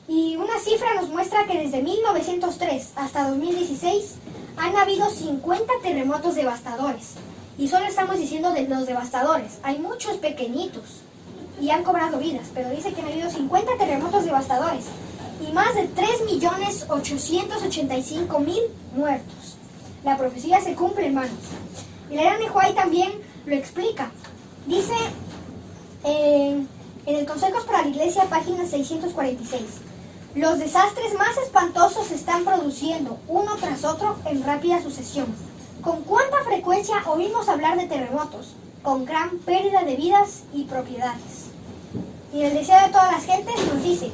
Y una cifra nos muestra que desde 1903 hasta 2016 han habido 50 terremotos devastadores. Y solo estamos diciendo de los devastadores. Hay muchos pequeñitos y han cobrado vidas, pero dice que han habido 50 terremotos devastadores y más de 3.885.000 muertos. La profecía se cumple, hermanos. Y la Ellen G. White también lo explica. Dice en el Consejos para la Iglesia, página 646, los desastres más espantosos se están produciendo uno tras otro en rápida sucesión. ¿Con cuánta frecuencia oímos hablar de terremotos? Con gran pérdida de vidas y propiedades. Y el deseo de todas las gentes nos dice: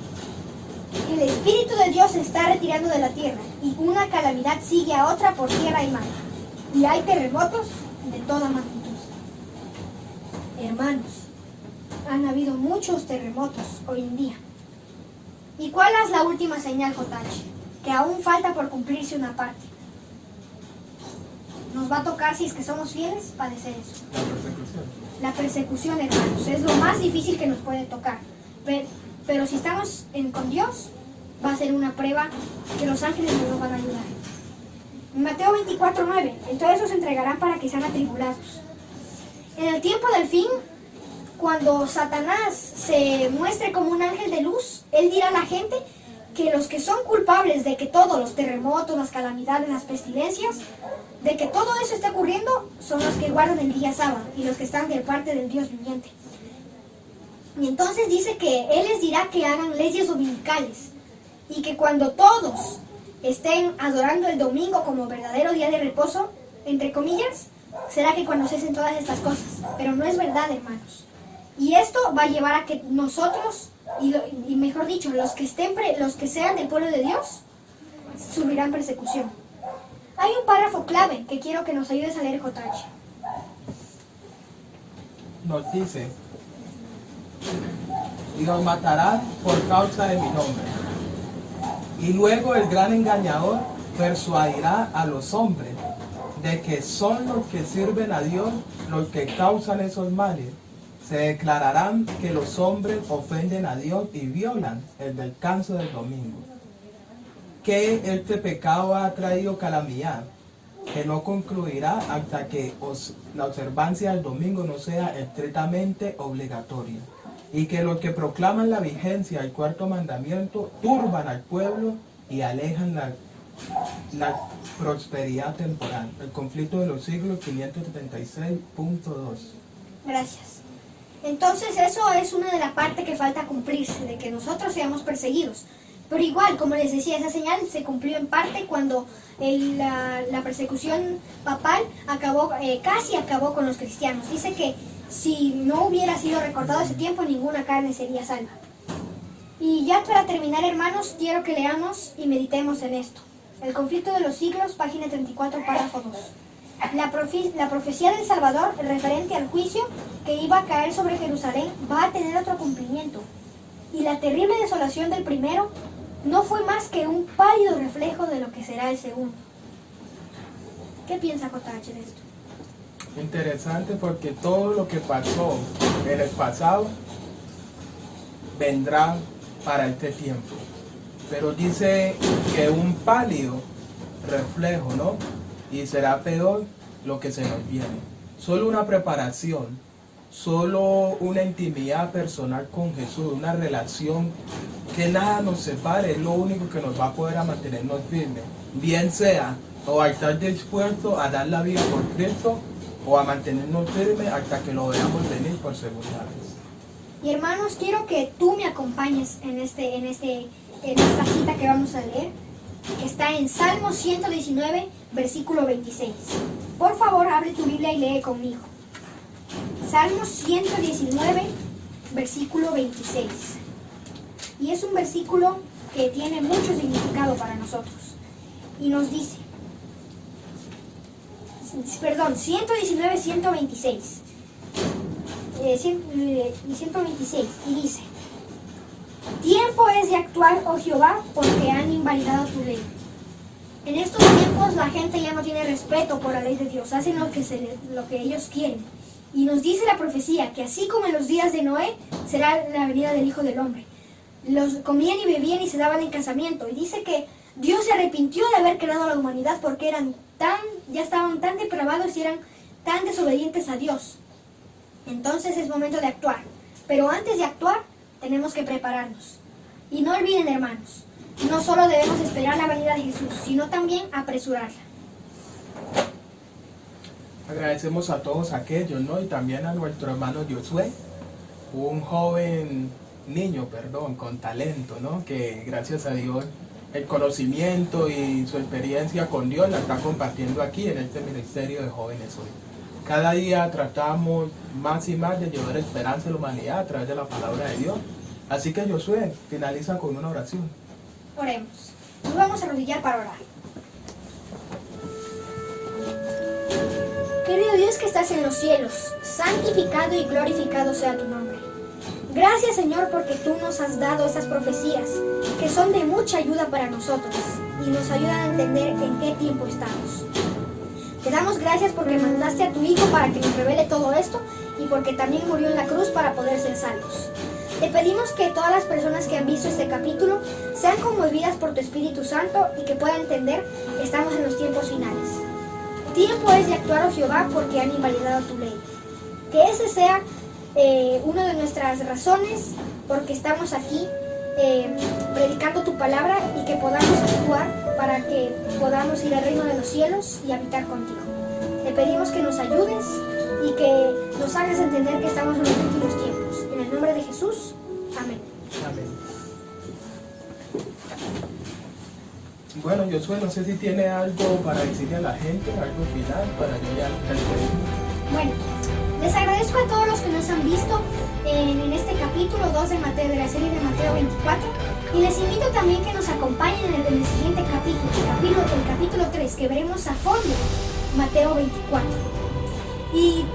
el Espíritu de Dios se está retirando de la tierra y una calamidad sigue a otra por tierra y mar. Y hay terremotos de toda magnitud. Hermanos, han habido muchos terremotos hoy en día. ¿Y cuál es la última señal, Jotachi? Que aún falta por cumplirse una parte. Nos va a tocar, si es que somos fieles, padecer eso. La persecución, hermanos, es lo más difícil que nos puede tocar. Pero si estamos con Dios, va a ser una prueba que los ángeles nos van a ayudar. En Mateo 24:9, entonces os entregarán para que sean atribulados. En el tiempo del fin, cuando Satanás se muestre como un ángel de luz, él dirá a la gente que los que son culpables de que todos los terremotos, las calamidades, las pestilencias, de que todo eso esté ocurriendo, son los que guardan el día sábado y los que están de parte del Dios viviente. Y entonces dice que él les dirá que hagan leyes dominicales y que cuando todos estén adorando el domingo como verdadero día de reposo, entre comillas, será que cuando cesen todas estas cosas. Pero no es verdad, hermanos. Y esto va a llevar a que nosotros, y mejor dicho, los que sean del pueblo de Dios, sufrirán persecución. Hay un párrafo clave que quiero que nos ayudes a leer, Jotachi. Nos dice: y los matarán por causa de mi nombre. Y luego el gran engañador persuadirá a los hombres de que son los que sirven a Dios los que causan esos males. Se declararán que los hombres ofenden a Dios y violan el descanso del domingo. Que este pecado ha traído calamidad, que no concluirá hasta que la observancia del domingo no sea estrictamente obligatoria, y que los que proclaman la vigencia del cuarto mandamiento turban al pueblo y alejan la prosperidad temporal. El conflicto de los siglos 576.2. Gracias. Entonces eso es una de las partes que falta cumplirse, de que nosotros seamos perseguidos. Pero igual, como les decía, esa señal se cumplió en parte cuando la persecución papal casi acabó con los cristianos. Dice que si no hubiera sido recortado ese tiempo, ninguna carne sería salva. Y ya para terminar, hermanos, quiero que leamos y meditemos en esto. El conflicto de los siglos, página 34, párrafo 2. La profecía del Salvador referente al juicio que iba a caer sobre Jerusalén va a tener otro cumplimiento. Y la terrible desolación del primero no fue más que un pálido reflejo de lo que será el segundo. ¿Qué piensa JH de esto? Interesante, porque todo lo que pasó en el pasado vendrá para este tiempo. Pero dice que un pálido reflejo, ¿no? Y será peor lo que se nos viene. Solo una preparación, solo una intimidad personal con Jesús, una relación que nada nos separe, es lo único que nos va a poder a mantenernos firmes. Bien sea o a estar dispuestos a dar la vida por Cristo, o a mantenernos firmes hasta que lo veamos venir por segunda vez. Y hermanos, quiero que tú me acompañes en esta cita que vamos a leer, que está en Salmo 119, versículo 26. Por favor, abre tu Biblia y lee conmigo. Salmo 119, versículo 26. Y es un versículo que tiene mucho significado para nosotros. Y nos dice, 119, 126. 126. Y dice: tiempo es de actuar, oh Jehová, porque han invalidado tu ley. En estos tiempos la gente ya no tiene respeto por la ley de Dios, hacen lo que ellos quieren. Y nos dice la profecía que así como en los días de Noé, será la venida del Hijo del Hombre. Los comían y bebían y se daban en casamiento. Y dice que Dios se arrepintió de haber creado a la humanidad porque ya estaban tan depravados y eran tan desobedientes a Dios. Entonces es momento de actuar. Pero antes de actuar, tenemos que prepararnos. Y no olviden, hermanos, no solo debemos esperar la venida de Jesús, sino también apresurarla. Agradecemos a todos aquellos, ¿no? Y también a nuestro hermano Josué, un joven niño, con talento, ¿no? Que gracias a Dios el conocimiento y su experiencia con Dios la está compartiendo aquí en este ministerio de jóvenes hoy. Cada día tratamos más y más de llevar esperanza a la humanidad a través de la palabra de Dios. Así que Josué finaliza con una oración. Oremos. Nos vamos a arrodillar para orar. Querido Dios que estás en los cielos, santificado y glorificado sea tu nombre. Gracias, Señor, porque tú nos has dado estas profecías que son de mucha ayuda para nosotros y nos ayudan a entender en qué tiempo estamos. Te damos gracias porque mandaste a tu Hijo para que nos revele todo esto y porque también murió en la cruz para poder ser salvos. Te pedimos que todas las personas que han visto este capítulo sean conmovidas por tu Espíritu Santo y que puedan entender que estamos en los tiempos finales. Tiempo es de actuar, oh Jehová, porque han invalidado tu ley. Que ese sea una de nuestras razones porque estamos aquí predicando tu palabra y que podamos actuar para que podamos ir al reino de los cielos y habitar contigo. Te pedimos que nos ayudes y que nos hagas entender que estamos en los últimos tiempos. En el nombre de Jesús, amén. Amén. Bueno, Josué, no sé si tiene algo para decirle a la gente, algo final para yo ya despedirme. Bueno, les agradezco a todos los que nos han visto en este capítulo 2 de la serie de Mateo 24 y les invito también que nos acompañen en el siguiente capítulo, el capítulo 3, que veremos a fondo Mateo 24. Y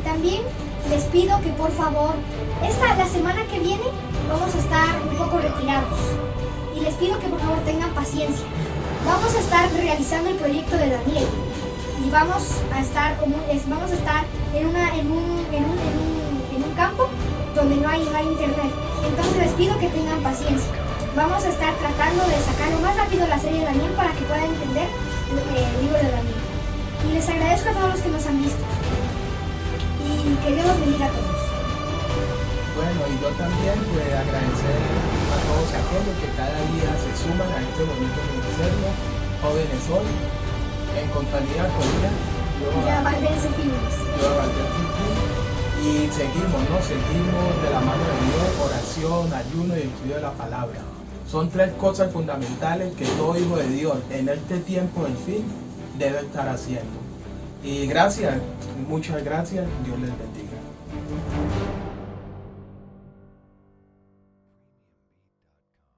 también les pido que por favor, la semana que viene vamos a estar un poco retirados y les pido que por favor tengan paciencia. Vamos a estar realizando el proyecto de Daniel y vamos a estar en un campo donde no hay internet. Entonces les pido que tengan paciencia. Vamos a estar tratando de sacar lo más rápido la serie de Daniel para que puedan entender el libro de Daniel. Y les agradezco a todos los que nos han visto. Y que Dios los bendiga a todos. Bueno, y yo también agradecer a todos aquellos que cada día se suman a este bonito ministerio, jóvenes hoy, en compañía con ella. Y seguimos de la mano de Dios, oración, ayuno y estudio de la palabra. Son tres cosas fundamentales que todo hijo de Dios en este tiempo del fin debe estar haciendo. Y gracias, muchas gracias, Dios les bendiga.